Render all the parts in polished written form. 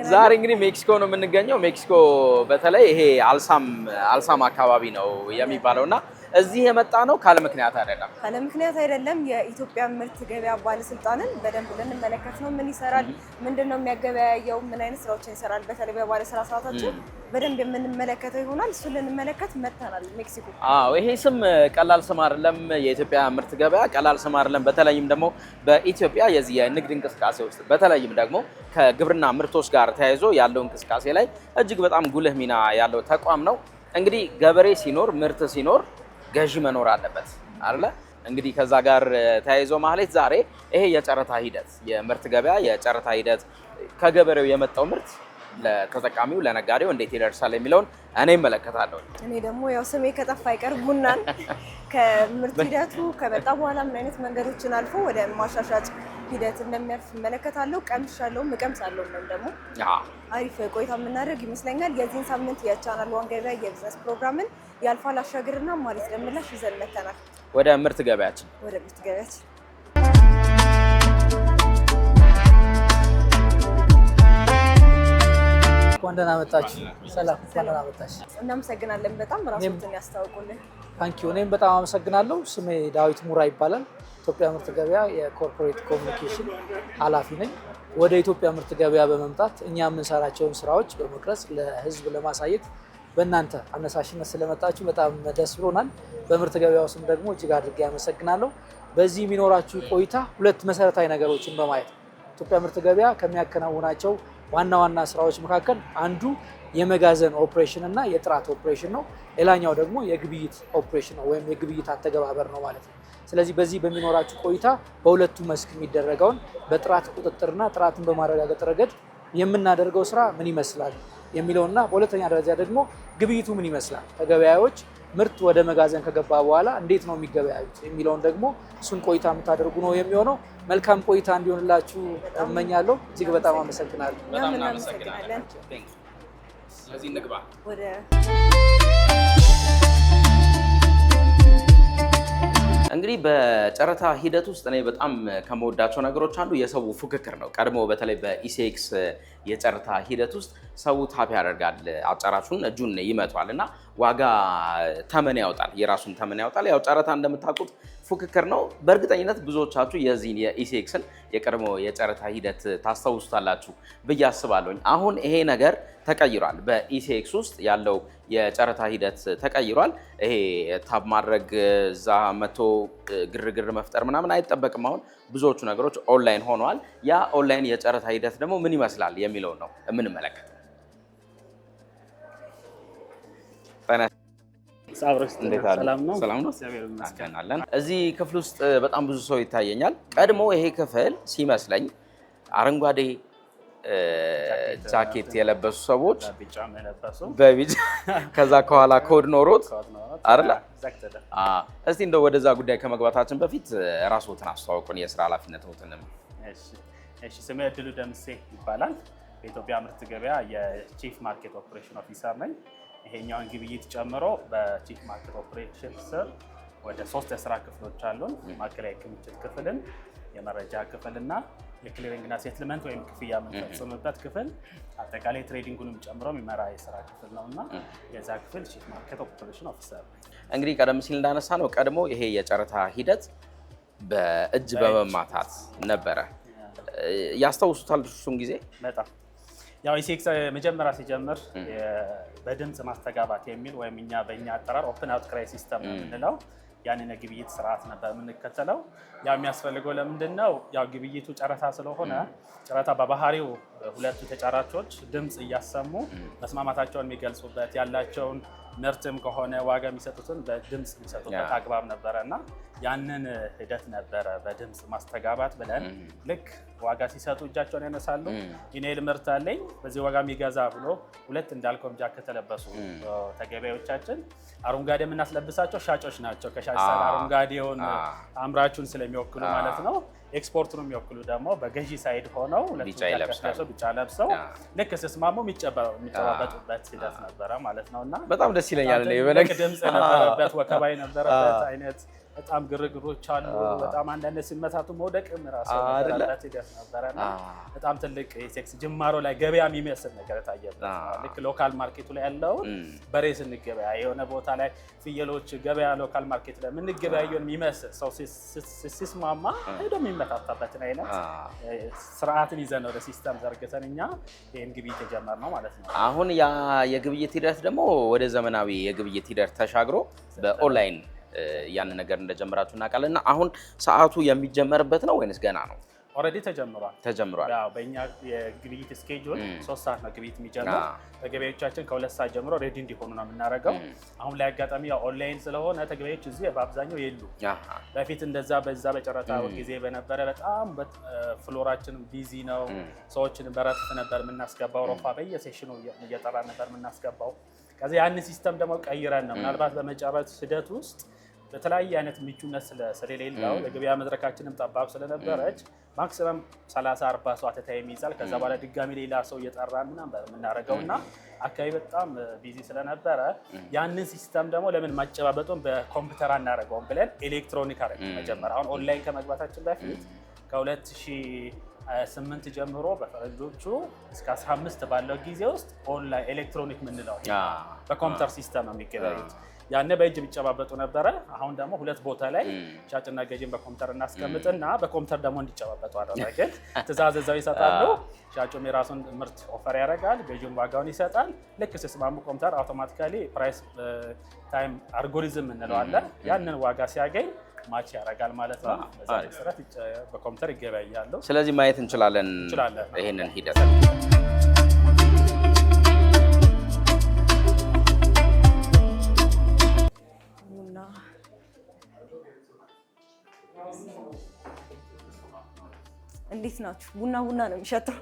ዛሬ እንግዲህ ሜክሲኮ ነው የምንገኘው። ሜክሲኮ በተለይ ይሄ አልሳም አካባቢ ነው የሚባለውና እዚህ የመጣ ነው ካለ ምክንያት አይደለም። ካለ ምክንያት አይደለም። የኢትዮጵያ ምርት ገበያ ባለስልጣንን በደንብ ልንመለከት ነው። ምን ይሰራል፣ ምንድነው የሚያገበያየው፣ ምን አይነት ስራዎችን ይሰራል፣ በተለይ በባለስራ ሰዓታችን በደንብ የምንመለከተው ይሆናል። እሱ ልንመለከት መጥተናል ሜክሲኮ። ይሄ ስም ቀላል ስም አይደለም። የኢትዮጵያ ምርት ገበያ ቀላል ስም አይደለም። በተለይም ደግሞ በኢትዮጵያ የዚህ የንግድ እንቅስቃሴ ውስጥ በተለይም ደግሞ ከግብርና ምርቶች ጋር ተያይዞ ያለው እንቅስቃሴ ላይ እጅግ በጣም ጉልህ ሚና ያለው ተቋም ነው። እንግዲህ ገበሬ ሲኖር ምርት ሲኖር ገዢ መኖር አለበት አይደለ? እንግዲህ ከዛ ጋር ተያይዞ ማለት ዛሬ ይሄ የጨረታ ሂደት የምርት ገበያ የጨረታ ሂደት ከገበሬው የመጣው ምርት ለተጠቃሚው ለነጋዴው እንዴት ይደርሳል የሚለውን እኔ እመለከታለሁ። እኔ ደግሞ ያው ስሜ ከጠፋ አይቀር ቡናን ከምርት ሂደቱ ከመጣ በኋላ ምን አይነት መንገዶችን አልፎ ወደ ማሻሻጥ ሂደት እንደሚያልፍ እመለከታለሁ። ቀምሻለሁም እቀምሳለሁም ደግሞ አሪፍ ቆይታ የምናደርግ ይመስለኛል። የዚህን ሳምንት የቻናል ዋን ገበያ የቢዝነስ ፕሮግራምን ያልፋል አሻግርና ማለት ለምላሽ ይዘን መተናል። ወደ ምርት ገበያችን እንኳን ደህና መጣችሁ። ሰላም፣ እንኳን ደህና መጣችሁ። እናመሰግናለን በጣም ራስዎትን ያስተዋውቁልን። ታንኪዩ። እኔም በጣም አመሰግናለሁ። ስሜ ዳዊት ሙራ ይባላል። ኢትዮጵያ ምርት ገበያ የኮርፖሬት ኮሚኒኬሽን ኃላፊ ነኝ። ወደ ኢትዮጵያ ምርት ገበያ በመምጣት እኛ የምንሰራቸውን ስራዎች በመቅረጽ ለህዝብ ለማሳየት በእናንተ አነሳሽነት ስለመጣችሁ በጣም ደስ ብሎናል። በምርት ገበያው ስም ደግሞ እጅግ አድርጌ አመሰግናለሁ። በዚህ የሚኖራችሁ ቆይታ ሁለት መሰረታዊ ነገሮችን በማየት ኢትዮጵያ ምርት ገበያ ከሚያከናውናቸው ዋና ዋና ስራዎች መካከል አንዱ የመጋዘን ኦፕሬሽን እና የጥራት ኦፕሬሽን ነው። ሌላኛው ደግሞ የግብይት ኦፕሬሽን ነው ወይም የግብይት አተገባበር ነው ማለት ነው። ስለዚህ በዚህ በሚኖራችሁ ቆይታ በሁለቱ መስክ የሚደረገውን በጥራት ቁጥጥርና ጥራትን በማረጋገጥ ረገድ የምናደርገው ስራ ምን ይመስላል የሚለውና በሁለተኛ ደረጃ ደግሞ ግብይቱ ምን ይመስላል፣ ከገበያዎች ምርት ወደ መጋዘን ከገባ በኋላ እንዴት ነው የሚገበያዩት የሚለውን ደግሞ እሱን ቆይታ የምታደርጉ ነው የሚሆነው። መልካም ቆይታ እንዲሆንላችሁ እመኛለሁ። እጅግ በጣም አመሰግናለሁ። በጣም እናመሰግናለን። ስለዚህ እንግባ ወደ እንግዲህ በጨረታ ሂደት ውስጥ እኔ በጣም ከመወዳቸው ነገሮች አንዱ የሰው ፉክክር ነው። ቀድሞ በተለይ በኢሴክስ የጨረታ ሂደት ውስጥ ሰው ታፕ ያደርጋል፣ አጫራቹን እጁን ይመቷል እና ዋጋ ተመን ያወጣል፣ የራሱን ተመን ያወጣል። ያው ጨረታ እንደምታውቁት ፉክክር ነው። በእርግጠኝነት ብዙዎቻችሁ የዚህን የኢሴክስን የቀድሞ የጨረታ ሂደት ታስታውሱታላችሁ ብዬ አስባለሁኝ። አሁን ይሄ ነገር ተቀይሯል። በኢሴክስ ውስጥ ያለው የጨረታ ሂደት ተቀይሯል። ይሄ ታብ ማድረግ እዛ መቶ ግርግር መፍጠር ምናምን አይጠበቅም። አሁን ብዙዎቹ ነገሮች ኦንላይን ሆነዋል። ያ ኦንላይን የጨረታ ሂደት ደግሞ ምን ይመስላል የሚለው ነው የምንመለከተው። ሰላም ነው። እዚህ ክፍል ውስጥ በጣም ብዙ ሰው ይታየኛል። ቀድሞ ይሄ ክፍል ሲመስለኝ አረንጓዴ ጃኬት የለበሱ ሰዎች በቢጫ ከዛ ከኋላ ኮድ ኖሮት አይደለ? እስቲ እንደው ወደዛ ጉዳይ ከመግባታችን በፊት ራስዎትን አስተዋውቁን፣ የስራ ኃላፊነትዎትንም። እሺ፣ ስሜ እድሉ ደምሴ ይባላል። በኢትዮጵያ ምርት ገበያ የቺፍ ማርኬት ኦፕሬሽን ኦፊሰር ነኝ። ይሄኛውን ግብይት ጨምሮ በቺፍ ማርኬት ኦፕሬሽን ስር ወደ 3 የስራ ክፍሎች አሉን። ማዕከላዊ ክምችት ክፍልን፣ የመረጃ ክፍልና የክሊሪንግና ሴትልመንት ወይም ክፍያ የምንፈጽምበት ክፍል፣ አጠቃላይ ትሬዲንጉንም ጨምሮ የሚመራ የስራ ክፍል ነውና የዛ ክፍል ቺፍ ማርኬት ኦፕሬሽን ኦፊሰር ነው። እንግዲህ ቀደም ሲል እንዳነሳ ነው ቀድሞ ይሄ የጨረታ ሂደት በእጅ በመማታት ነበረ። ያስታውሱታል እሱን ጊዜ? በጣም ያው ኢሴክስ መጀመሪያ ሲጀምር በድምፅ ማስተጋባት የሚል ወይም በእኛ አጠራር ኦፕን አውትክራይ ሲስተም ነው የምንለው ያንን የግብይት ስርዓት ነበር የምንከተለው። ያው የሚያስፈልገው ለምንድን ነው? ያው ግብይቱ ጨረታ ስለሆነ ጨረታ በባህሪው ሁለቱ ተጫራቾች ድምፅ እያሰሙ መስማማታቸውን የሚገልጹበት ያላቸውን ምርትም ከሆነ ዋጋ የሚሰጡትን በድምፅ የሚሰጡበት አግባብ ነበረ እና ያንን ሂደት ነበረ በድምፅ ማስተጋባት ብለን ልክ ዋጋ ሲሰጡ እጃቸውን ያነሳሉ። ኢኔል ምርት አለኝ በዚህ ዋጋ የሚገዛ ብሎ ሁለት እንዳልከው ጃኬት ከተለበሱ ተገበያዎቻችን አረንጓዴ የምናስለብሳቸው ሻጮች ናቸው። ከሻጭ አረንጓዴውን አምራቹን ስለሚወክሉ ማለት ነው። ኤክስፖርቱን የሚወክሉ ደግሞ በገዢ ሳይድ ሆነው ቢጫ ለብሰው ልክ ሲስማሙ የሚጨባበጡበት ሂደት ነበረ ማለት ነው። እና በጣም ደስ ይለኛል። ድምፅ የነበረበት ወከባ የነበረበት አይነት በጣም ግርግሮች አሉ። በጣም አንዳንድ ሲመታቱ መውደቅም ራሱ ነበረበት ሂደት ነበረና በጣም ትልቅ የሴክስ ጅማሮ ላይ ገበያ የሚመስል ነገር ታየበት። ልክ ሎካል ማርኬቱ ላይ ያለውን በሬ ስንገበያ የሆነ ቦታ ላይ ፍየሎች ገበያ ሎካል ማርኬት ላይ የምንገበያየውን የሚመስል ሰው ሲስማማ ሄዶ የሚመታታበትን አይነት ስርዓትን ይዘን ወደ ሲስተም ዘርግተን እኛ ይህን ግብይት የጀመርነው ማለት ነው። አሁን ያ የግብይት ሂደት ደግሞ ወደ ዘመናዊ የግብይት ሂደት ተሻግሮ በኦንላይን ያን ነገር እንደጀመራችሁ እናውቃለን። እና አሁን ሰዓቱ የሚጀመርበት ነው ወይንስ ገና ነው? ኦልሬዲ ተጀምሯል። ያው በእኛ የግብይት ስኬጁል 3 ሰዓት ነው ግብይት የሚጀምረው። ተገበያዎቻችን ከ2 ሰዓት ጀምሮ ሬዲ እንዲሆኑ ነው የምናደርገው። አሁን ላይ አጋጣሚ ያው ኦንላይን ስለሆነ ተገበያዎች እዚህ በአብዛኛው የሉ። በፊት እንደዛ በዛ በጨረታ ጊዜ በነበረ በጣም ፍሎራችንም ቢዚ ነው። ሰዎችን በረፍት ነበር የምናስገባው። ሮፋ በየሴሽኑ እየጠራ ነበር የምናስገባው። ከዚህ ያን ሲስተም ደግሞ ቀይረን ነው ምናልባት በመጨረስ ሂደት ውስጥ በተለያየ አይነት ምቹነት ስለሌለው የገበያ መድረካችንም ጠባብ ስለነበረች ማክሲመም 30-40 ሰው አተታይም ይይዛል። ከዛ በኋላ ድጋሚ ሌላ ሰው እየጠራን ምናምን የምናደርገው እና አካባቢ በጣም ቢዚ ስለነበረ ያንን ሲስተም ደግሞ ለምን ማጨባበጡን በኮምፒውተር አናደርገውም ብለን ኤሌክትሮኒክ አደረግን መጀመሪያ። አሁን ኦንላይን ከመግባታችን በፊት ከ2008 ጀምሮ በፈረንጆቹ እስከ 15 ባለው ጊዜ ውስጥ ኦንላይን ኤሌክትሮኒክ ምንለው በኮምፒውተር ሲስተም ነው የሚገበያዩት። ያኔ በእጅ የሚጨባበጡ ነበረ። አሁን ደግሞ 2 ቦታ ላይ ሻጭና ገዢን በኮምፒውተር እናስቀምጥና በኮምፒውተር ደግሞ እንዲጨባበጡ አደረግን። ትዕዛዝ እዛው ይሰጣሉ። ሻጩም የራሱን ምርት ኦፈር ያደርጋል፣ ገዢውን ዋጋውን ይሰጣል። ልክ ሲስማሙ ኮምፒውተር አውቶማቲካሊ ፕራይስ ታይም አልጎሪዝም እንለዋለን። ያንን ዋጋ ሲያገኝ ማች ያደርጋል ማለት ነው። በዛ መሰረት በኮምፒውተር ይገበያያሉ። ስለዚህ ማየት እንችላለን ይሄንን ሂደት። እንዴት ናችሁ? ቡና ነው የሚሸተው።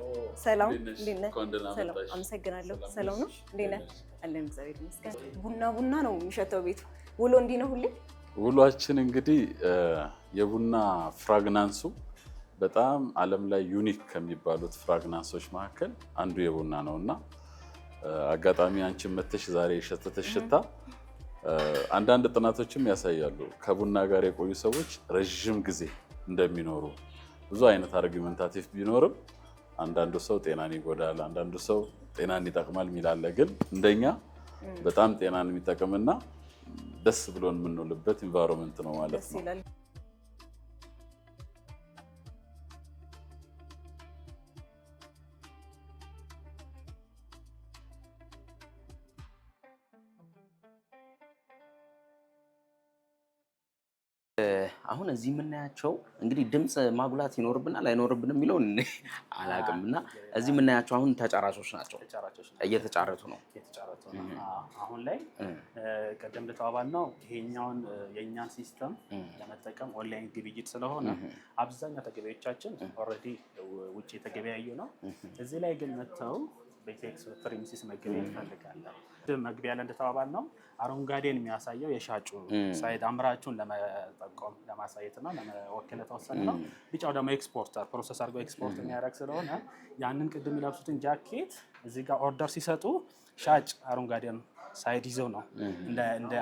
ሰላም፣ እንዴት ነህ? ሰላም፣ አመሰግናለሁ። ሰላም ነው? እንዴት ነህ? አለን፣ እግዚአብሔር ይመስገን። ቡና ነው የሚሸተው ቤቱ። ውሎ እንዲህ ነው ሁሌ? ውሏችን እንግዲህ የቡና ፍራግናንሱ በጣም ዓለም ላይ ዩኒክ ከሚባሉት ፍራግናንሶች መካከል አንዱ የቡና ነውና አጋጣሚ አንቺን መተሽ ዛሬ የሸተተሽ ሽታ አንዳንድ ጥናቶችም ያሳያሉ ከቡና ጋር የቆዩ ሰዎች ረጅም ጊዜ እንደሚኖሩ። ብዙ አይነት አርጊመንታቲቭ ቢኖርም አንዳንዱ ሰው ጤናን ይጎዳል፣ አንዳንዱ ሰው ጤናን ይጠቅማል የሚላለ፣ ግን እንደኛ በጣም ጤናን የሚጠቅምና ደስ ብሎን የምንውልበት ኢንቫይሮንመንት ነው ማለት ነው። አሁን እዚህ የምናያቸው እንግዲህ ድምፅ ማጉላት ይኖርብናል አይኖርብንም የሚለውን አላውቅም። እና እዚህ የምናያቸው አሁን ተጫራቾች ናቸው፣ እየተጫረቱ ነው። አሁን ላይ ቀደም እንደተባባልነው ይሄኛውን የእኛን ሲስተም ለመጠቀም ኦንላይን ግብይት ስለሆነ አብዛኛው ተገበያዮቻችን ኦልሬዲ ውጭ የተገበያዩ ነው። እዚህ ላይ ግን መጥተው በኢቴክስ ፕሪሚሲስ መገበያየት ይፈልጋሉ። መግቢያ ላይ እንደተባባልነው አረንጓዴን የሚያሳየው የሻጩ ሳይድ አምራቹን ለመጠቆም ለማሳየት እና ለመወከል የተወሰነ ነው። ቢጫው ደግሞ ኤክስፖርተር ፕሮሰስ አድርጎ ኤክስፖርት የሚያደርግ ስለሆነ ያንን ቅድም የሚለብሱትን ጃኬት እዚህ ጋር ኦርደር ሲሰጡ ሻጭ አረንጓዴን ሳይድ ይዞ ነው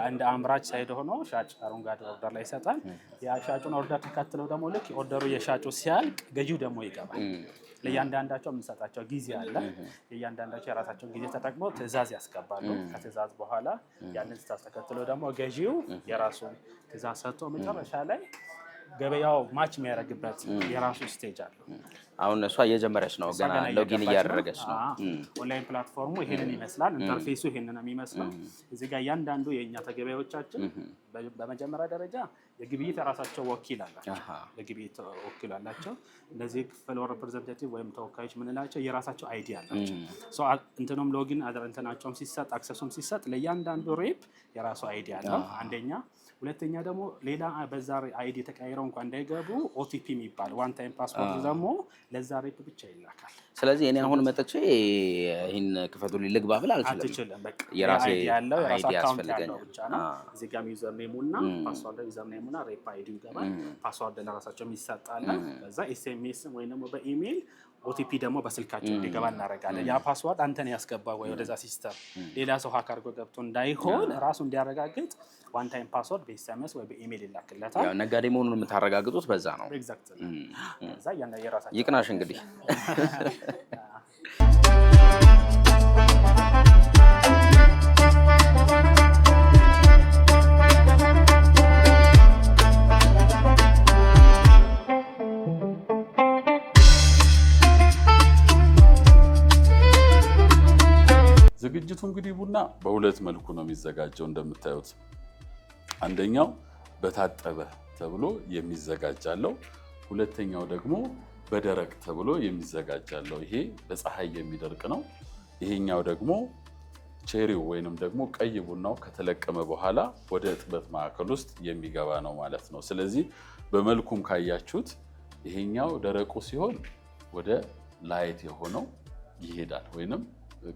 እንደ አምራች ሳይድ ሆኖ ሻጭ አረንጓዴ ኦርደር ላይ ይሰጣል። የሻጩን ኦርደር ተከትለው ደግሞ ልክ ኦርደሩ የሻጩ ሲያልቅ ገዢው ደግሞ ይገባል። ለእያንዳንዳቸው የምንሰጣቸው ጊዜ አለ። የእያንዳንዳቸው የራሳቸውን ጊዜ ተጠቅመው ትዕዛዝ ያስገባሉ። ከትዕዛዝ በኋላ ያንን ትዕዛዝ ተከትሎ ደግሞ ገዢው የራሱን ትዕዛዝ ሰጥቶ መጨረሻ ላይ ገበያው ማች የሚያደርግበት የራሱ ስቴጅ አለው። አሁን እሷ እየጀመረች ነው፣ ገና ሎጊን እያደረገች ነው። ኦንላይን ፕላትፎርሙ ይሄንን ይመስላል። ኢንተርፌሱ ይሄንን የሚመስለው። እዚህ ጋር እያንዳንዱ የእኛ ተገበያዮቻችን በመጀመሪያ ደረጃ የግብይት የራሳቸው ወኪል አላቸው። የግብይት ወኪል አላቸው። እነዚህ ፍሎር ሪፕሬዘንታቲቭ ወይም ተወካዮች የምንላቸው የራሳቸው አይዲ አላቸው። እንትኑም ሎጊን እንትናቸውም ሲሰጥ አክሰሱም ሲሰጥ ለእያንዳንዱ ሬፕ የራሱ አይዲ አለው አንደኛ። ሁለተኛ ደግሞ ሌላ በዛ አይዲ የተቀያየረውን እንኳን እንዳይገቡ ኦቲፒ የሚባል ዋን ታይም ፓስወርድ ደግሞ ለዛ ሬፕ ብቻ ይላካል። ስለዚህ እኔ አሁን መጥቼ ይሄን ክፈቱልኝ ልግባ ብል አልችልም። በቃ የራሴ ያለው የራሱ አይዲ አካውንት ያስፈልገኛል። ያለው ብቻ ነው። እዚህ ጋር ዩዘር ኔሙና ፓስወርድ ዩዘር ኔሙና ሬፕ አይዲ ይገባል። ፓስወርድ ለራሳቸው የሚሰጣል። ከዛ ኤስኤምኤስ ወይ ደግሞ በኢሜል ኦቲፒ ደግሞ በስልካቸው እንዲገባ እናደርጋለን። ያ ፓስወርድ አንተን ያስገባው ወይ ወደዛ ሲስተም ሌላ ሰው ሀክ አድርጎ ገብቶ እንዳይሆን ራሱ እንዲያረጋግጥ ዋን ታይም ፓስወርድ በኤስኤምኤስ ወይ በኢሜል ይላክለታል። ያው ነጋዴ መሆኑን የምታረጋግጡት በዛ ነው። ኤግዛክትሊ። ከዛ የራሳቸው ይቅናሽ እንግዲህ ዝግጅቱ እንግዲህ ቡና በሁለት መልኩ ነው የሚዘጋጀው እንደምታዩት። አንደኛው በታጠበ ተብሎ የሚዘጋጃለው፣ ሁለተኛው ደግሞ በደረቅ ተብሎ የሚዘጋጃለው። ይሄ በፀሐይ የሚደርቅ ነው። ይሄኛው ደግሞ ቼሪው ወይንም ደግሞ ቀይ ቡናው ከተለቀመ በኋላ ወደ እጥበት ማዕከል ውስጥ የሚገባ ነው ማለት ነው። ስለዚህ በመልኩም ካያችሁት ይሄኛው ደረቁ ሲሆን ወደ ላይት የሆነው ይሄዳል ወይንም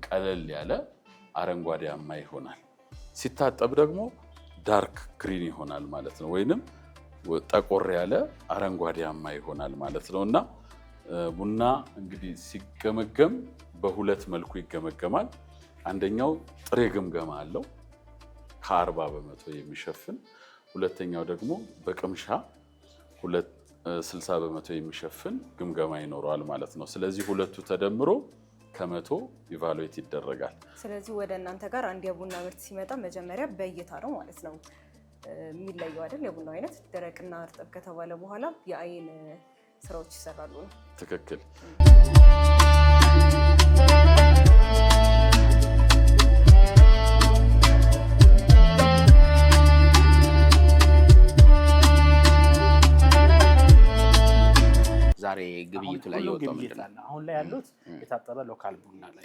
ቀለል ያለ አረንጓዴያማ ይሆናል። ሲታጠብ ደግሞ ዳርክ ግሪን ይሆናል ማለት ነው፣ ወይንም ጠቆር ያለ አረንጓዴያማ ይሆናል ማለት ነው። እና ቡና እንግዲህ ሲገመገም በሁለት መልኩ ይገመገማል። አንደኛው ጥሬ ግምገማ አለው ከ40 በመቶ የሚሸፍን፣ ሁለተኛው ደግሞ በቅምሻ 60 በመቶ የሚሸፍን ግምገማ ይኖረዋል ማለት ነው። ስለዚህ ሁለቱ ተደምሮ ከ100 ኢቫሉዌት ይደረጋል። ስለዚህ ወደ እናንተ ጋር አንድ የቡና ምርት ሲመጣ መጀመሪያ በእይታ ነው ማለት ነው የሚለየው አይደል? የቡናው አይነት ደረቅና እርጥብ ከተባለ በኋላ የአይን ስራዎች ይሰራሉ። ትክክል። ዛሬ ግብይቱ ላይ የወጣው ምንድን ነው? አሁን ላይ ያሉት የታጠበ ሎካል ቡና ላይ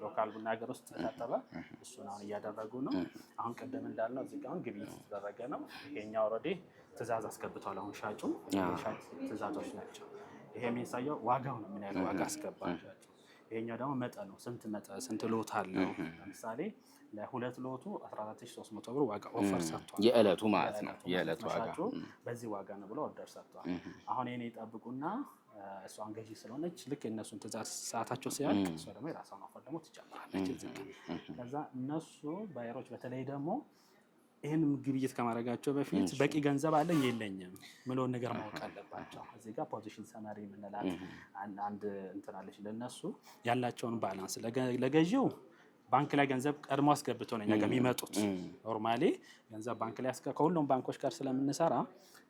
ሎካል ቡና ሀገር ውስጥ የታጠበ እሱን አሁን እያደረጉ ነው። አሁን ቅድም እንዳልነው እዚህ ጋር አሁን ግብይት የተደረገ ነው። ይሄኛው ኦልሬዲ ትዕዛዝ አስገብቷል። አሁን ሻጩ ሻጭ ትዕዛዞች ናቸው። ይሄ የሚያሳየው ዋጋው ነው፣ ምን ያህል ዋጋ አስገባል ሻጩ። ይሄኛው ደግሞ መጠኑ ስንት ሎት አለው። ለምሳሌ ለሁለት ሎቱ 14300 ብር ዋጋ ኦፈር ሰጥቷል። የዕለቱ ማለት ነው። የዕለቱ ዋጋ በዚህ ዋጋ ነው ብሎ ኦርደር ሰጥቷል። አሁን ይሄን ይጠብቁና እሷን ገዢ ስለሆነች ልክ የእነሱን ትዕዛዝ ሰዓታቸው ሲያልቅ እሷ ደግሞ የራሷን ኦፈር ደግሞ ትጨምራለች እዚህ ጋር። ከዛ እነሱ ባየሮች በተለይ ደግሞ ይህን ግብይት ከማድረጋቸው በፊት በቂ ገንዘብ አለኝ የለኝም ምለውን ነገር ማወቅ አለባቸው። እዚህ ጋር ፖዚሽን ሰመሪ የምንላት አንድ እንትን አለች። ለእነሱ ያላቸውን ባላንስ ለገዢው ባንክ ላይ ገንዘብ ቀድሞ አስገብተው ነው እኛ ጋር የሚመጡት። ኖርማሊ ገንዘብ ባንክ ላይ ከሁሉም ባንኮች ጋር ስለምንሰራ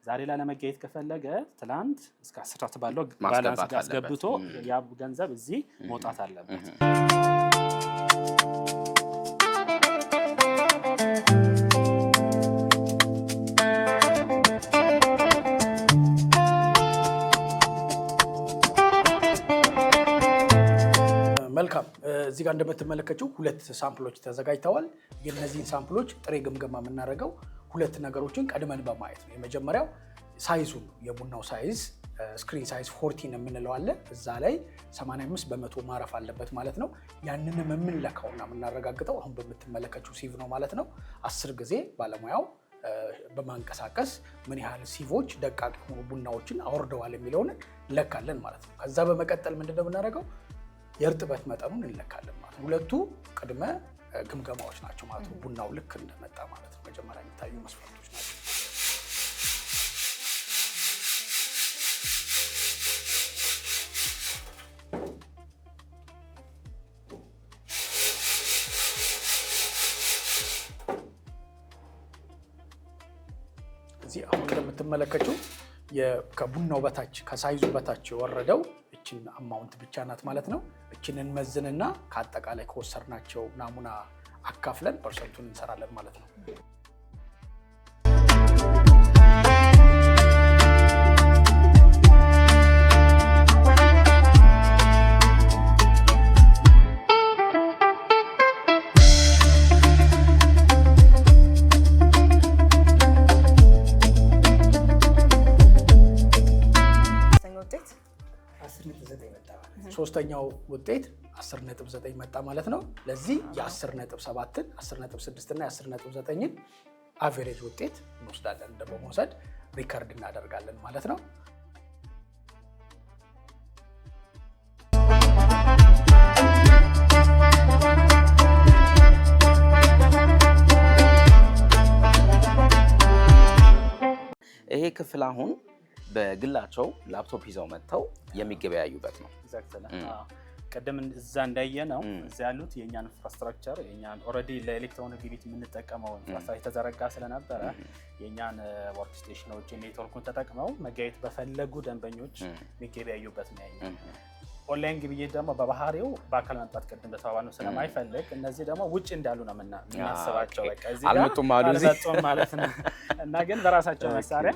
ዛሬ ላይ ለመገኘት ከፈለገ ትላንት እስከ 10 ባለው ባላንስ አስገብቶ ያ ገንዘብ እዚህ መውጣት አለበት። መልካም። እዚህ ጋር እንደምትመለከቱ ሁለት ሳምፕሎች ተዘጋጅተዋል። የነዚህን ሳምፕሎች ጥሬ ግምገማ የምናደርገው ሁለት ነገሮችን ቀድመን በማየት ነው። የመጀመሪያው ሳይዙን ነው። የቡናው ሳይዝ ስክሪን ሳይዝ 14 የምንለው አለ። እዛ ላይ 85 በመቶ ማረፍ አለበት ማለት ነው። ያንንም የምንለካውና የምናረጋግጠው አሁን በምትመለከቱ ሲቭ ነው ማለት ነው። 10 ጊዜ ባለሙያው በማንቀሳቀስ ምን ያህል ሲቮች ደቃቅ የሆኑ ቡናዎችን አወርደዋል የሚለውን እንለካለን ማለት ነው። ከዛ በመቀጠል ምንድነው የምናደርገው? የእርጥበት መጠኑን እንለካለን ማለት ነው። ሁለቱ ቅድመ ግምገማዎች ናቸው ማለት ነው። ቡናው ልክ እንደመጣ ማለት ነው መጀመሪያ የሚታዩ መስፈርቶች ናቸው። እዚህ አሁን እንደምትመለከቱ ከቡናው በታች ከሳይዙ በታች የወረደው እችን አማውንት ብቻ ናት ማለት ነው። እችንን መዝንና ከአጠቃላይ ከወሰርናቸው ናሙና አካፍለን ፐርሰንቱን እንሰራለን ማለት ነው። ሶስተኛው ውጤት 10.9 መጣ ማለት ነው። ለዚህ የ10.7ን 10.6 እና የ10.9ን አቨሬጅ ውጤት እንወስዳለን በመውሰድ ሪከርድ እናደርጋለን ማለት ነው። ይሄ ክፍል አሁን በግላቸው ላፕቶፕ ይዘው መጥተው የሚገበያዩበት ነው። ቀደም እዛ እንዳየነው እዛ ያሉት የኛን ኢንፍራስትራክቸር የኛን ኦልሬዲ ለኤሌክትሮኒክ ግብይት የምንጠቀመው ኢንፍራስትራክቸር የተዘረጋ ስለነበረ የኛን ወርክ ስቴሽኖች ኔትወርኩን ተጠቅመው መገበያየት በፈለጉ ደንበኞች የሚገበያዩበት ነው ያኛው። ኦንላይን ግብይት ደግሞ በባህሪው በአካል መምጣት ቅድም እንደተባባልነው ስለማይፈልግ እነዚህ ደግሞ ውጭ እንዳሉ ነው የምናስባቸው። በቃ እዚህ አልመጡም ማለት ነው እና ግን በራሳቸው መሳሪያ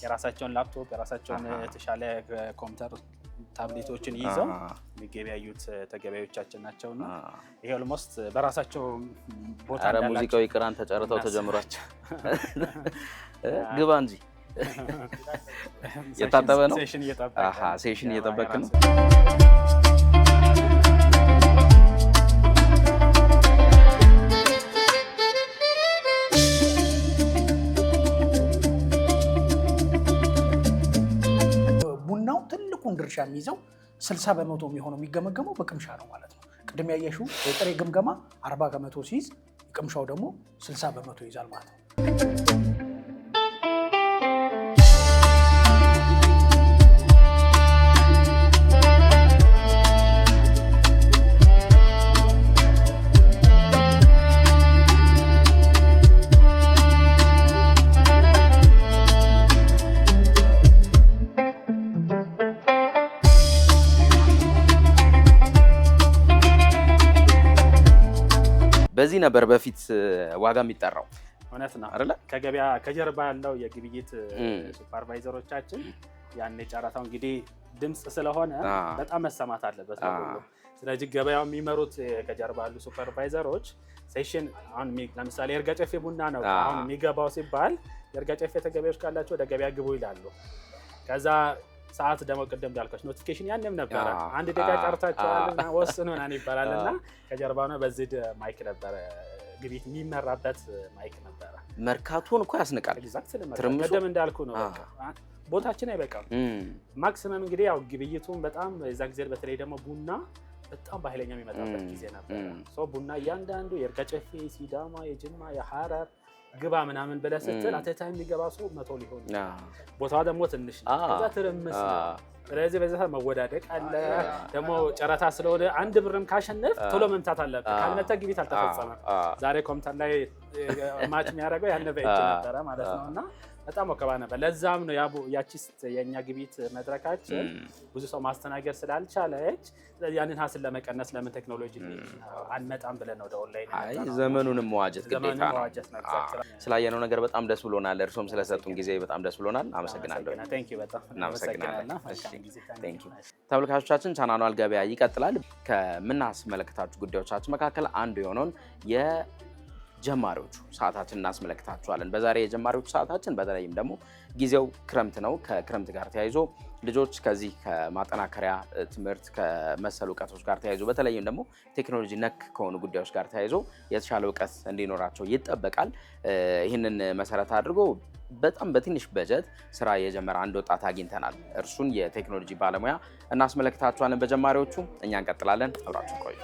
የራሳቸውን ላፕቶፕ የራሳቸውን የተሻለ ኮምፒውተር ታብሌቶችን ይዘው የሚገበያዩት ተገበያዮቻችን ናቸውና ይሄ ኦልሞስት በራሳቸው ቦታ እንዳላቸው ሙዚቃው ይቅራን ተጨርተው ተጀምሯቸው ግባ እንጂ የታጠበ ነው። ሴሽን እየጠበቅ ነው። ቡናው ትልቁን ድርሻ የሚይዘው 60 በመቶ የሚሆነው የሚገመገመው በቅምሻ ነው ማለት ነው። ቅድም ያየሽው የጥሬ ግምገማ 40 በመቶ ሲይዝ ቅምሻው ደግሞ 60 በመቶ ይይዛል ማለት ነው። በዚህ ነበር በፊት ዋጋ የሚጠራው። እውነት ነው አይደለ? ከገበያ ከጀርባ ያለው የግብይት ሱፐርቫይዘሮቻችን ያን ጨረታው እንግዲህ ድምፅ ስለሆነ በጣም መሰማት አለበት ሁሉ። ስለዚህ ገበያው የሚመሩት ከጀርባ ያሉ ሱፐርቫይዘሮች ሴሽን አሁን ለምሳሌ የይርጋ ጨፌ ቡና ነው አሁን የሚገባው ሲባል የይርጋ ጨፌ ተገበያዮች ካላቸው ወደ ገበያ ግቡ ይላሉ። ከዛ ሰዓት ደግሞ ቅድም እንዳልኳችሁ ኖቲፊኬሽን ያንም ነበረ አንድ ደቂቃ ቀርታችኋልና ወስኑ ምናምን ይባላልና ከጀርባ ነው በዚህ ማይክ ነበረ ግብይት የሚመራበት ማይክ ነበረ። መርካቶን እኮ ያስንቃል። ቅድም እንዳልኩ ነው በቃ ቦታችን አይበቃም። ማክሲመም እንግዲህ ያው ግብይቱን በጣም የዛ ጊዜ በተለይ ደግሞ ቡና በጣም በኃይለኛ የሚመጣበት ጊዜ ነበር። ቡና እያንዳንዱ የይርጋ ጨፌ፣ ሲዳማ፣ የጅማ፣ የሐረር ግባ ምናምን ብለህ ስትል አተታ የሚገባ ሰው 100 ሊሆን ቦታዋ ደግሞ ትንሽ ነው። ከዛ ትርምስ ነው። ስለዚህ በዛ መወዳደቅ አለ። ደግሞ ጨረታ ስለሆነ አንድ ብርም ካሸነፍ ቶሎ መምታት አለበት። ካልመታ ግብይት አልተፈጸመም። ዛሬ ኮምፒውተር ላይ ማች የሚያደርገው ያን በእጅ ነበረ ማለት ነውና በጣም ወከባ ነበር። ለዛም ነው ያቺስ የኛ ግብይት መድረካችን ብዙ ሰው ማስተናገድ ስላልቻለች ያንን ሀስል ለመቀነስ ለምን ቴክኖሎጂ አንመጣም ብለን ወደ ኦንላይን አይ ዘመኑንም መዋጀት ግዴታ ነው። ስላየነው ነገር በጣም ደስ ብሎናል። እርሶም ስለሰጡን ጊዜ በጣም ደስ ብሎናል። አመሰግናለሁ። ቴንክ ዩ በጣም እናመሰግናለን። ቴንክ ዩ ተመልካቾቻችን፣ ቻናሉ ገበያ ይቀጥላል። ከምናስመለከታችሁ ጉዳዮቻችን መካከል አንዱ የሆነውን ጀማሪዎቹ ሰዓታችን እናስመለክታችኋለን። በዛሬ የጀማሪዎቹ ሰዓታችን በተለይም ደግሞ ጊዜው ክረምት ነው። ከክረምት ጋር ተያይዞ ልጆች ከዚህ ከማጠናከሪያ ትምህርት ከመሰሉ እውቀቶች ጋር ተያይዞ በተለይም ደግሞ ቴክኖሎጂ ነክ ከሆኑ ጉዳዮች ጋር ተያይዞ የተሻለ እውቀት እንዲኖራቸው ይጠበቃል። ይህንን መሰረት አድርጎ በጣም በትንሽ በጀት ስራ የጀመረ አንድ ወጣት አግኝተናል። እርሱን የቴክኖሎጂ ባለሙያ እናስመለክታችኋለን። በጀማሪዎቹ እኛ እንቀጥላለን። አብራችሁ ቆዩ።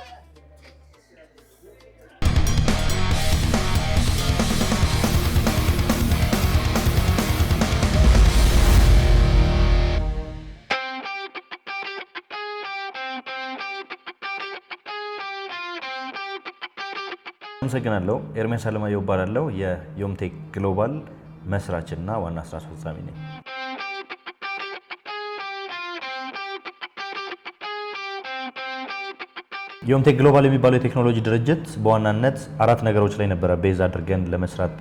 አመሰግናለሁ። ኤርሚያስ አለማየሁ እባላለሁ። የዮምቴክ ግሎባል መስራችና ዋና ስራ አስፈጻሚ ነኝ። ዮምቴክ ግሎባል የሚባለው የቴክኖሎጂ ድርጅት በዋናነት 4 ነገሮች ላይ ነበረ ቤዝ አድርገን ለመስራት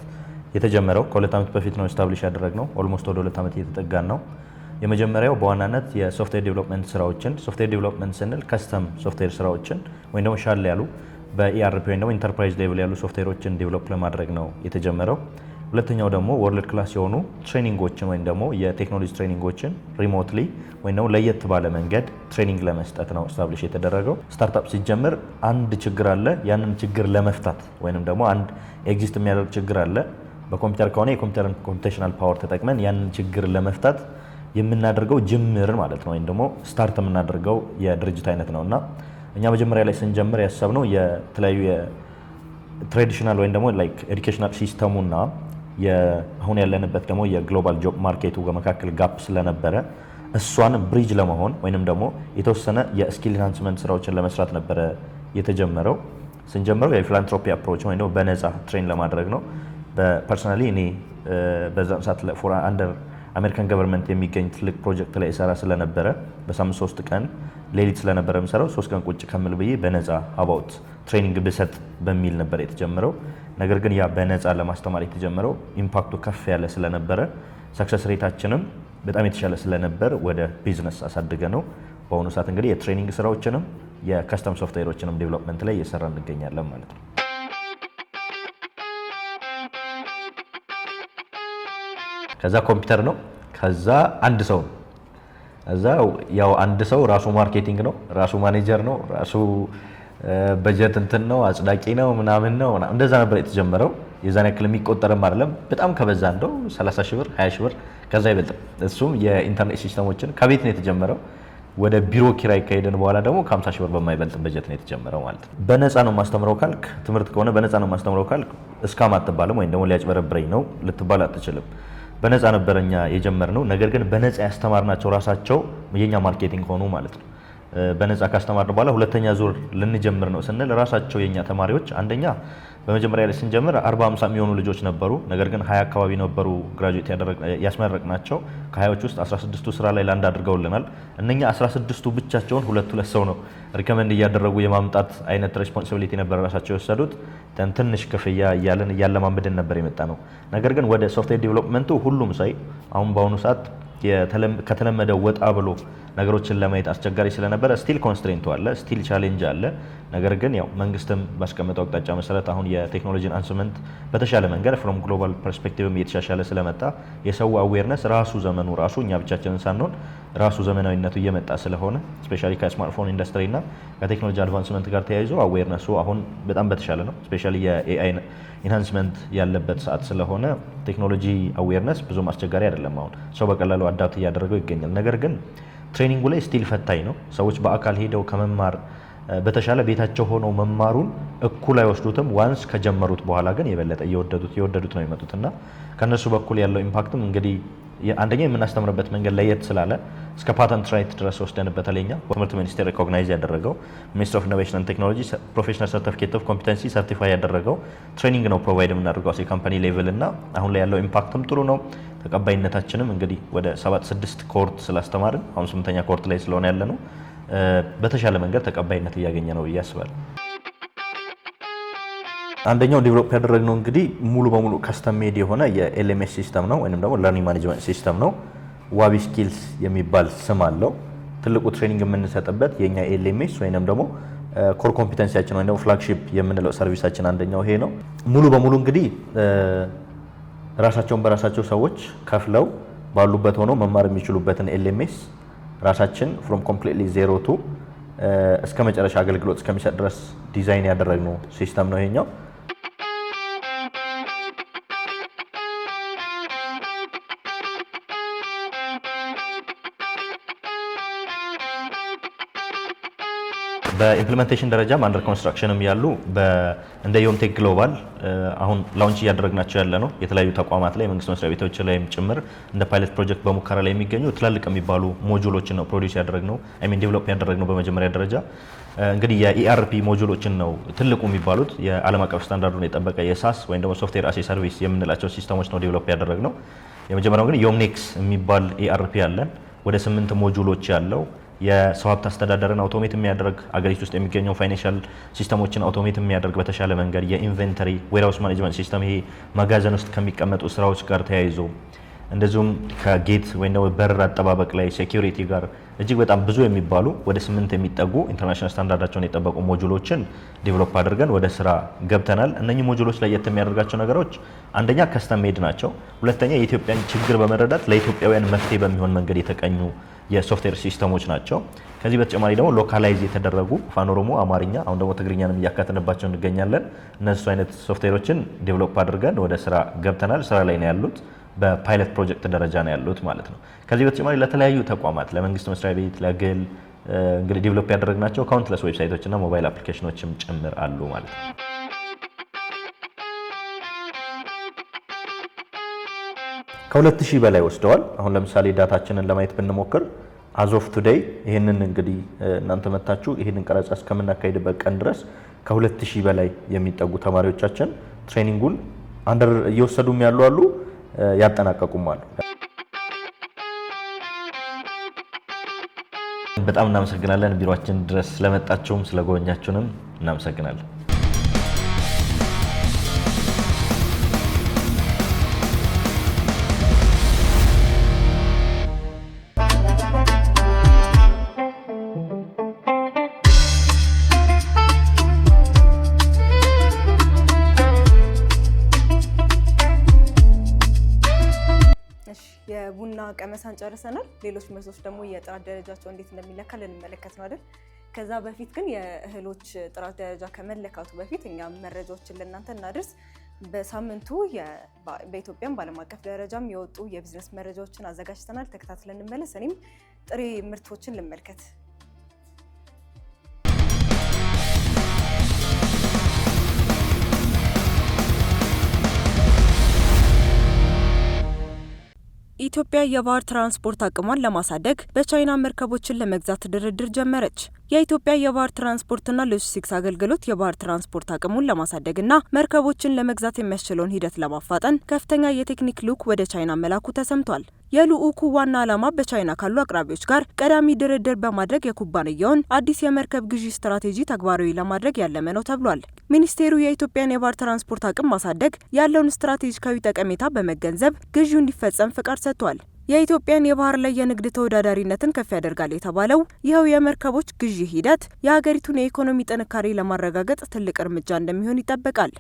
የተጀመረው። ከ2 ዓመት በፊት ነው ስታብሊሽ ያደረግነው። ኦልሞስት ወደ 2 ዓመት እየተጠጋን ነው። የመጀመሪያው በዋናነት የሶፍትዌር ዴቨሎፕመንት ስራዎችን፣ ሶፍትዌር ዴቨሎፕመንት ስንል ከስተም ሶፍትዌር ስራዎችን ወይም ደግሞ ሻል ያሉ በኢአርፒ ወይም ደግሞ ኢንተርፕራይዝ ሌቭል ያሉ ሶፍትዌሮችን ዴቨሎፕ ለማድረግ ነው የተጀመረው። ሁለተኛው ደግሞ ወርልድ ክላስ የሆኑ ትሬኒንጎችን ወይም ደግሞ የቴክኖሎጂ ትሬኒንጎችን ሪሞትሊ ወይም ደግሞ ለየት ባለ መንገድ ትሬኒንግ ለመስጠት ነው ስታብሊሽ የተደረገው። ስታርታፕ ሲጀምር አንድ ችግር አለ። ያንን ችግር ለመፍታት ወይም ደግሞ አንድ ኤግዚስት የሚያደርግ ችግር አለ። በኮምፒውተር ከሆነ የኮምፒውተርን ኮምፒውቴሽናል ፓወር ተጠቅመን ያንን ችግር ለመፍታት የምናደርገው ጅምር ማለት ነው፣ ወይም ደግሞ ስታርት የምናደርገው የድርጅት አይነት ነው እና እኛ መጀመሪያ ላይ ስንጀምር ያሰብነው የተለያዩ የትራዲሽናል ወይም ደግሞ ላይክ ኤዱኬሽናል ሲስተሙና አሁን ያለንበት ደግሞ የግሎባል ጆብ ማርኬቱ መካከል ጋፕ ስለነበረ እሷን ብሪጅ ለመሆን ወይንም ደግሞ የተወሰነ የስኪል ኢንሃንስመንት ስራዎችን ለመስራት ነበረ የተጀመረው። ስንጀምረው የፊላንትሮፒ አፕሮች ወይም ደግሞ በነፃ ትሬን ለማድረግ ነው። በፐርሰናሊ እኔ በዛም ሰዓት አንደር አሜሪካን ገቨርንመንት የሚገኝ ትልቅ ፕሮጀክት ላይ እሰራ ስለነበረ በሳምንት 3 ቀን ሌሊት ስለነበረ የምሰራው 3 ቀን ቁጭ ከምል ብዬ በነፃ አባውት ትሬኒንግ ብሰጥ በሚል ነበር የተጀመረው። ነገር ግን ያ በነፃ ለማስተማር የተጀመረው ኢምፓክቱ ከፍ ያለ ስለነበረ ሰክሰስ ሬታችንም በጣም የተሻለ ስለነበር ወደ ቢዝነስ አሳድገ ነው በአሁኑ ሰዓት እንግዲህ የትሬኒንግ ስራዎችንም የከስተም ሶፍትዌሮችንም ዴቨሎፕመንት ላይ እየሰራ እንገኛለን ማለት ነው። ከዛ ኮምፒውተር ነው። ከዛ አንድ ሰው ነው። ከዛ ያው አንድ ሰው ራሱ ማርኬቲንግ ነው፣ ራሱ ማኔጀር ነው፣ ራሱ በጀት እንትን ነው፣ አጽዳቂ ነው፣ ምናምን ነው። እንደዛ ነበር የተጀመረው። የዛን ያክል የሚቆጠርም አይደለም። በጣም ከበዛ እንደው 30 ሺህ ብር 20 ሺህ ብር ከዛ አይበልጥም። እሱም የኢንተርኔት ሲስተሞችን ከቤት ነው የተጀመረው። ወደ ቢሮ ኪራይ ከሄደን በኋላ ደግሞ ከ50 ሺህ ብር በማይበልጥ በጀት ነው የተጀመረው ማለት ነው። በነፃ ነው ማስተምረው ካልክ፣ ትምህርት ከሆነ በነፃ ነው ማስተምረው ካልክ እስካም አትባልም፣ ወይም ደግሞ ሊያጭበረብረኝ ነው ልትባል አትችልም። በነፃ ነበረኛ የጀመርነው። ነገር ግን በነፃ ያስተማርናቸው ራሳቸው የኛ ማርኬቲንግ ሆኑ ማለት ነው። በነፃ ካስተማርን በኋላ ሁለተኛ ዙር ልንጀምር ነው ስንል ራሳቸው የኛ ተማሪዎች አንደኛ በመጀመሪያ ላይ ስንጀምር 40-50 የሚሆኑ ልጆች ነበሩ። ነገር ግን 20 አካባቢ ነበሩ ግራጁዌት ያስመረቅናቸው። ከ20ዎች ውስጥ 16ቱ ስራ ላይ ላንድ አድርገውልናል። እነኛ 16ቱ ብቻቸውን ሁለት ሰው ነው ሪከመንድ እያደረጉ የማምጣት አይነት ሬስፖንሲቢሊቲ ነበር ራሳቸው የወሰዱት። ትንሽ ክፍያ እያለን እያለማመድን ነበር የመጣ ነው። ነገር ግን ወደ ሶፍትዌር ዲቨሎፕመንቱ ሁሉም ሳይ አሁን በአሁኑ ሰዓት ከተለመደው ወጣ ብሎ ነገሮችን ለማየት አስቸጋሪ ስለነበረ ስቲል ኮንስትሬንቱ አለ፣ ስቲል ቻሌንጅ አለ። ነገር ግን ያው መንግስትም ባስቀመጠው አቅጣጫ መሰረት አሁን የቴክኖሎጂ ኢንሃንስመንት በተሻለ መንገድ ፍሮም ግሎባል ፐርስፔክቲቭም እየተሻሻለ ስለመጣ የሰው አዌርነስ ራሱ ዘመኑ ራሱ እኛ ብቻችንን ሳንሆን ራሱ ዘመናዊነቱ እየመጣ ስለሆነ ስፔሻሊ ከስማርትፎን ኢንዱስትሪ እና ከቴክኖሎጂ አድቫንስመንት ጋር ተያይዞ አዌርነሱ አሁን በጣም በተሻለ ነው። ስፔሻሊ የኤአይ ኢንሃንስመንት ያለበት ሰዓት ስለሆነ ቴክኖሎጂ አዌርነስ ብዙም አስቸጋሪ አይደለም። አሁን ሰው በቀላሉ አዳፕት እያደረገው ይገኛል። ነገር ግን ትሬኒንጉ ላይ ስቲል ፈታኝ ነው። ሰዎች በአካል ሄደው ከመማር በተሻለ ቤታቸው ሆነው መማሩን እኩል አይወስዱትም። ዋንስ ከጀመሩት በኋላ ግን የበለጠ እየወደዱት ነው የመጡት እና ከነሱ በኩል ያለው ኢምፓክትም እንግዲህ አንደኛ የምናስተምርበት መንገድ ለየት ስላለ እስከ ፓተንት ራይት ድረስ ወስደንበታል። እኛ ትምህርት ሚኒስቴር ሪኮግናይዝ ያደረገው ሚኒስትሪ ኦፍ ኢኖቬሽን ኤንድ ቴክኖሎጂ ፕሮፌሽናል ሰርቲፊኬት ኦፍ ኮምፒተንሲ ሰርቲፋይ ያደረገው ትሬኒንግ ነው ፕሮቫይድ የምናደርገው የካምፓኒ ሌቭል እና አሁን ላይ ያለው ኢምፓክትም ጥሩ ነው። ተቀባይነታችንም እንግዲህ ወደ 7-6 ኮርት ስላስተማርን አሁን 8ኛ ኮርት ላይ ስለሆነ ያለ ነው በተሻለ መንገድ ተቀባይነት እያገኘ ነው ብዬ አስባለሁ። አንደኛው ዴቨሎፕ ያደረግነው እንግዲህ ሙሉ በሙሉ ከስተም ሜድ የሆነ የኤልኤምኤስ ሲስተም ነው ወይንም ደግሞ ለርኒንግ ማኔጅመንት ሲስተም ነው። ዋቢ ስኪልስ የሚባል ስም አለው። ትልቁ ትሬኒንግ የምንሰጥበት የኛ ኤልኤምኤስ ወይንም ደግሞ ኮር ኮምፒተንሲያችን ወይንም ፍላግሺፕ የምንለው ሰርቪሳችን አንደኛው ይሄ ነው። ሙሉ በሙሉ እንግዲህ ራሳቸውን በራሳቸው ሰዎች ከፍለው ባሉበት ሆነው መማር የሚችሉበትን ኤልኤምኤስ ራሳችን ፍሮም ኮምፕሊትሊ ዜሮ ቱ እስከ መጨረሻ አገልግሎት እስከሚሰጥ ድረስ ዲዛይን ያደረግነው ሲስተም ነው ይሄኛው። በኢምፕሊሜንቴሽን ደረጃም አንደር ኮንስትራክሽንም ያሉ እንደ ዮምቴክ ግሎባል አሁን ላውንች እያደረግናቸው ያለ ነው። የተለያዩ ተቋማት ላይ መንግስት መስሪያ ቤቶች ላይም ጭምር እንደ ፓይለት ፕሮጀክት በሙከራ ላይ የሚገኙ ትላልቅ የሚባሉ ሞጁሎችን ነው ፕሮዲዩስ ያደረግነው ዴቨሎፕ ያደረግነው። በመጀመሪያ ደረጃ እንግዲህ የኢአርፒ ሞጁሎችን ነው ትልቁ የሚባሉት የዓለም አቀፍ ስታንዳርዱን የጠበቀ የሳስ ወይም ደግሞ ሶፍትዌር አስ ኤ ሰርቪስ የምንላቸው ሲስተሞች ነው ዴቨሎፕ ያደረግነው። የመጀመሪያው እንግዲህ ዮምኔክስ የሚባል ኢአርፒ አለን። ወደ 8 ሞጁሎች ያለው የሰው ሀብት አስተዳደርን አውቶሜት የሚያደርግ አገሪቱ ውስጥ የሚገኘው ፋይናንሻል ሲስተሞችን አውቶሜት የሚያደርግ በተሻለ መንገድ የኢንቨንተሪ ዌርሃውስ ማኔጅመንት ሲስተም ይሄ መጋዘን ውስጥ ከሚቀመጡ ስራዎች ጋር ተያይዞ እንደዚሁም ከጌት ወይም ደግሞ በር አጠባበቅ ላይ ሴኩሪቲ ጋር እጅግ በጣም ብዙ የሚባሉ ወደ 8 የሚጠጉ ኢንተርናሽናል ስታንዳርዳቸውን የጠበቁ ሞጁሎችን ዴቨሎፕ አድርገን ወደ ስራ ገብተናል። እነኚህ ሞጁሎች ላይ የሚያደርጋቸው ነገሮች አንደኛ ከስተም ሜድ ናቸው። ሁለተኛ የኢትዮጵያን ችግር በመረዳት ለኢትዮጵያውያን መፍትሄ በሚሆን መንገድ የተቀኙ የሶፍትዌር ሲስተሞች ናቸው። ከዚህ በተጨማሪ ደግሞ ሎካላይዝ የተደረጉ አፋን ኦሮሞ፣ አማርኛ፣ አሁን ደግሞ ትግርኛንም እያካተንባቸው እንገኛለን። እነሱ አይነት ሶፍትዌሮችን ዴቨሎፕ አድርገን ወደ ስራ ገብተናል። ስራ ላይ ነው ያሉት። በፓይለት ፕሮጀክት ደረጃ ነው ያሉት ማለት ነው። ከዚህ በተጨማሪ ለተለያዩ ተቋማት፣ ለመንግስት መስሪያ ቤት፣ ለግል እንግዲህ ዴቨሎፕ ያደረግናቸው ካውንትለስ ዌብሳይቶች እና ሞባይል አፕሊኬሽኖችም ጭምር አሉ ማለት ነው። ከ2000 በላይ ወስደዋል። አሁን ለምሳሌ ዳታችንን ለማየት ብንሞክር አዝ ኦፍ ቱዴይ ይህንን እንግዲህ እናንተ መታችሁ ይህንን ቀረጻ እስከምናካሄድበት ቀን ድረስ ከ2000 በላይ የሚጠጉ ተማሪዎቻችን ትሬኒንጉን አንደር እየወሰዱም ያሉ አሉ፣ ያጠናቀቁም አሉ። በጣም እናመሰግናለን። ቢሮአችን ድረስ ስለመጣችሁም ስለጎበኛችሁንም እናመሰግናለን። የቡና ቀመሳን ጨርሰናል። ሌሎች ምርቶች ደግሞ የጥራት ደረጃቸው እንዴት እንደሚለካ ልንመለከት ነው አይደል? ከዛ በፊት ግን የእህሎች ጥራት ደረጃ ከመለካቱ በፊት እኛ መረጃዎችን ለእናንተ እናድርስ። በሳምንቱ በኢትዮጵያም በዓለም አቀፍ ደረጃም የወጡ የቢዝነስ መረጃዎችን አዘጋጅተናል። ተከታትለን እንመለስ። እኔም ጥሬ ምርቶችን ልመልከት። ኢትዮጵያ የባህር ትራንስፖርት አቅሟን ለማሳደግ በቻይና መርከቦችን ለመግዛት ድርድር ጀመረች። የኢትዮጵያ የባህር ትራንስፖርትና ሎጂስቲክስ አገልግሎት የባህር ትራንስፖርት አቅሙን ለማሳደግና መርከቦችን ለመግዛት የሚያስችለውን ሂደት ለማፋጠን ከፍተኛ የቴክኒክ ልዑክ ወደ ቻይና መላኩ ተሰምቷል። የልዑኩ ዋና ዓላማ በቻይና ካሉ አቅራቢዎች ጋር ቀዳሚ ድርድር በማድረግ የኩባንያውን አዲስ የመርከብ ግዢ ስትራቴጂ ተግባራዊ ለማድረግ ያለመ ነው ተብሏል። ሚኒስቴሩ የኢትዮጵያን የባህር ትራንስፖርት አቅም ማሳደግ ያለውን ስትራቴጂካዊ ጠቀሜታ በመገንዘብ ግዢው እንዲፈጸም ፍቃድ ሰጥቷል። የኢትዮጵያን የባህር ላይ የንግድ ተወዳዳሪነትን ከፍ ያደርጋል የተባለው ይኸው የመርከቦች ግዢ ሂደት የሀገሪቱን የኢኮኖሚ ጥንካሬ ለማረጋገጥ ትልቅ እርምጃ እንደሚሆን ይጠበቃል።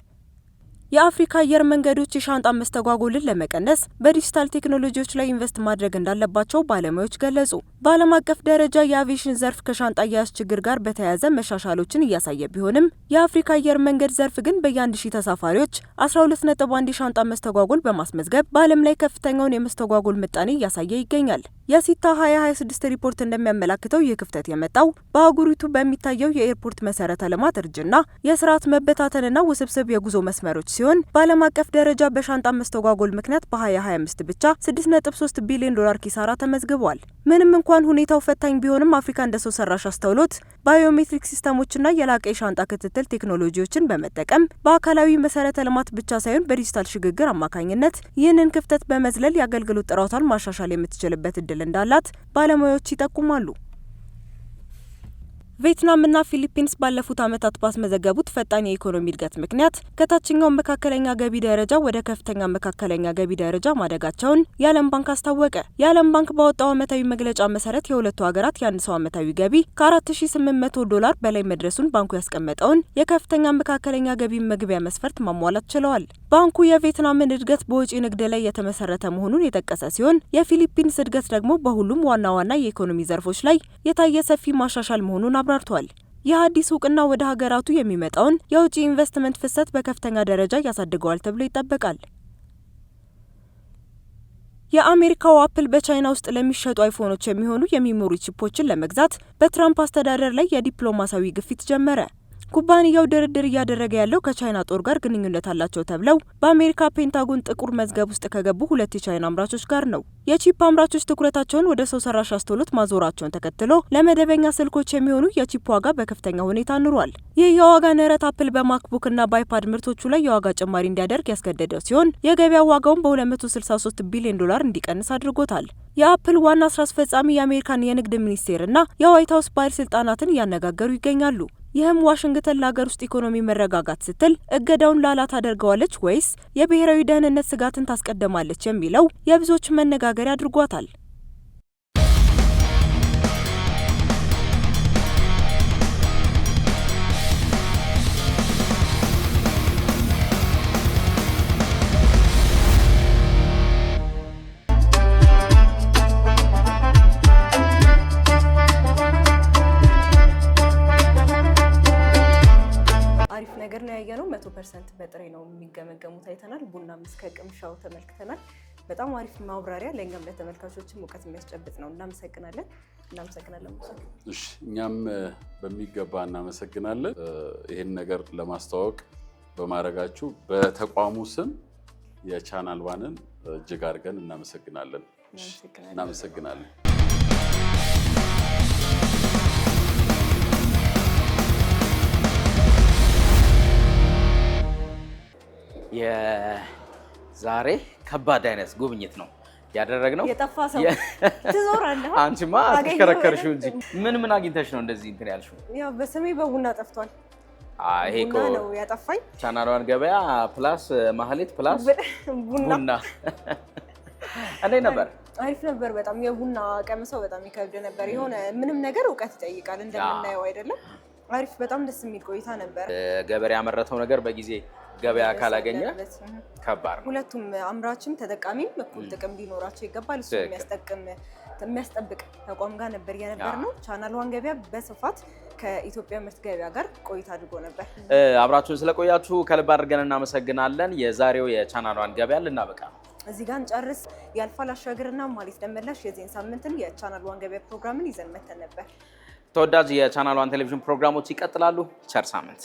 የአፍሪካ አየር መንገዶች የሻንጣ መስተጓጎልን ለመቀነስ በዲጂታል ቴክኖሎጂዎች ላይ ኢንቨስት ማድረግ እንዳለባቸው ባለሙያዎች ገለጹ። በዓለም አቀፍ ደረጃ የአቪዬሽን ዘርፍ ከሻንጣ አያያዝ ችግር ጋር በተያያዘ መሻሻሎችን እያሳየ ቢሆንም የአፍሪካ አየር መንገድ ዘርፍ ግን በየ1000 ተሳፋሪዎች 12.1 የሻንጣ መስተጓጎል በማስመዝገብ በዓለም ላይ ከፍተኛውን የመስተጓጎል ምጣኔ እያሳየ ይገኛል። የሲታ 2026 ሪፖርት እንደሚያመላክተው ይህ ክፍተት የመጣው በአህጉሪቱ በሚታየው የኤርፖርት መሰረተ ልማት እርጅና፣ የስርዓት መበታተንና ውስብስብ የጉዞ መስመሮች ሲሆን በዓለም አቀፍ ደረጃ በሻንጣ መስተጓጎል ምክንያት በ2025 ብቻ 6.3 ቢሊዮን ዶላር ኪሳራ ተመዝግቧል። ምንም እንኳን ሁኔታው ፈታኝ ቢሆንም አፍሪካ እንደ ሰው ሰራሽ አስተውሎት፣ ባዮሜትሪክ ሲስተሞችና የላቀ የሻንጣ ክትትል ቴክኖሎጂዎችን በመጠቀም በአካላዊ መሰረተ ልማት ብቻ ሳይሆን በዲጂታል ሽግግር አማካኝነት ይህንን ክፍተት በመዝለል የአገልግሎት ጥራቷን ማሻሻል የምትችልበት እድል እንዳላት ባለሙያዎች ይጠቁማሉ። ቪየትናምና ፊሊፒንስ ባለፉት ዓመታት ባስመዘገቡት ፈጣን የኢኮኖሚ እድገት ምክንያት ከታችኛው መካከለኛ ገቢ ደረጃ ወደ ከፍተኛ መካከለኛ ገቢ ደረጃ ማደጋቸውን የዓለም ባንክ አስታወቀ። የዓለም ባንክ ባወጣው ዓመታዊ መግለጫ መሰረት የሁለቱ ሀገራት የአንድ ሰው ዓመታዊ ገቢ $4800 በላይ መድረሱን ባንኩ ያስቀመጠውን የከፍተኛ መካከለኛ ገቢ መግቢያ መስፈርት ማሟላት ችለዋል። ባንኩ የቪየትናምን እድገት በውጪ ንግድ ላይ የተመሰረተ መሆኑን የጠቀሰ ሲሆን የፊሊፒንስ እድገት ደግሞ በሁሉም ዋና ዋና የኢኮኖሚ ዘርፎች ላይ የታየ ሰፊ ማሻሻል መሆኑን አብራርቷል። ይህ አዲስ እውቅና ወደ ሀገራቱ የሚመጣውን የውጭ ኢንቨስትመንት ፍሰት በከፍተኛ ደረጃ ያሳድገዋል ተብሎ ይጠበቃል። የአሜሪካው አፕል በቻይና ውስጥ ለሚሸጡ አይፎኖች የሚሆኑ የሚሞሪ ቺፖችን ለመግዛት በትራምፕ አስተዳደር ላይ የዲፕሎማሲያዊ ግፊት ጀመረ። ኩባንያው ድርድር እያደረገ ያለው ከቻይና ጦር ጋር ግንኙነት አላቸው ተብለው በአሜሪካ ፔንታጎን ጥቁር መዝገብ ውስጥ ከገቡ 2 የቻይና አምራቾች ጋር ነው። የቺፕ አምራቾች ትኩረታቸውን ወደ ሰው ሰራሽ አስተውሎት ማዞራቸውን ተከትሎ ለመደበኛ ስልኮች የሚሆኑ የቺፕ ዋጋ በከፍተኛ ሁኔታ ኑሯል። ይህ የዋጋ ንረት አፕል በማክቡክ እና በአይፓድ ምርቶቹ ላይ የዋጋ ጭማሪ እንዲያደርግ ያስገደደው ሲሆን የገበያ ዋጋውን በ$263 ቢሊዮን እንዲቀንስ አድርጎታል። የአፕል ዋና ስራ አስፈጻሚ የአሜሪካን የንግድ ሚኒስቴር እና የዋይት ሀውስ ባለስልጣናትን እያነጋገሩ ይገኛሉ። ይህም ዋሽንግተን ለሀገር ውስጥ ኢኮኖሚ መረጋጋት ስትል እገዳውን ላላ ታደርገዋለች ወይስ የብሔራዊ ደህንነት ስጋትን ታስቀድማለች የሚለው የብዙዎች መነጋገሪያ አድርጓታል። 100% በጥሬ ነው የሚገመገሙት አይተናል። ቡናም እስከ ቅምሻው ተመልክተናል። በጣም አሪፍ ማብራሪያ ለእኛም ለተመልካቾችም እውቀት የሚያስጨብጥ ነው። እናመሰግናለን። እሺ እኛም በሚገባ እናመሰግናለን። ይህን ነገር ለማስተዋወቅ በማድረጋችሁ በተቋሙ ስም የቻናል ዋንን እጅግ አድርገን እናመሰግናለን። እናመሰግናለን። የዛሬ ከባድ አይነት ጉብኝት ነው ያደረግነው። የጠፋ ሰው ትዞራለህ። አንቺማ አትከረከርሽው እንጂ ምን አግኝተሽ ነው እንደዚህ እንትን ያልሽው? ያው በስሜ በቡና ጠፍቷል። ይሄ ቡና ነው ያጠፋኝ። ቻናል ዋን ገበያ ፕላስ ማህሌት ፕላስ ቡና እንዴት ነበር? አሪፍ ነበር በጣም። የቡና ቀምሰው በጣም ይከብድ ነበር። የሆነ ምንም ነገር እውቀት ይጠይቃል እንደምናየው አይደለም። አሪፍ በጣም ደስ የሚል ቆይታ ነበር። ገበሬ ያመረተው ነገር በጊዜ ገበያ ካላገኘ ከባድ ነው። ሁለቱም አምራችም ተጠቃሚም እኩል ጥቅም ሊኖራቸው ይገባል። እሱ የሚያስጠብቅ ተቋም ጋር ነበር የነበርነው። ቻናል ዋን ገበያ በስፋት ከኢትዮጵያ ምርት ገበያ ጋር ቆይታ አድርጎ ነበር። አብራችሁን ስለቆያችሁ ከልብ አድርገን እናመሰግናለን። የዛሬው የቻናል ዋን ገበያ ልናበቃ ነው። እዚህ ጋር እንጨርስ። ያልፋል አሻገርና ማህሌት ደመላሽ የዚህን ሳምንትን የቻናል ዋን ገበያ ፕሮግራምን ይዘን መተን ነበር። ተወዳጅ የቻናል ዋን ቴሌቪዥን ፕሮግራሞች ይቀጥላሉ። ቸር ሳምንት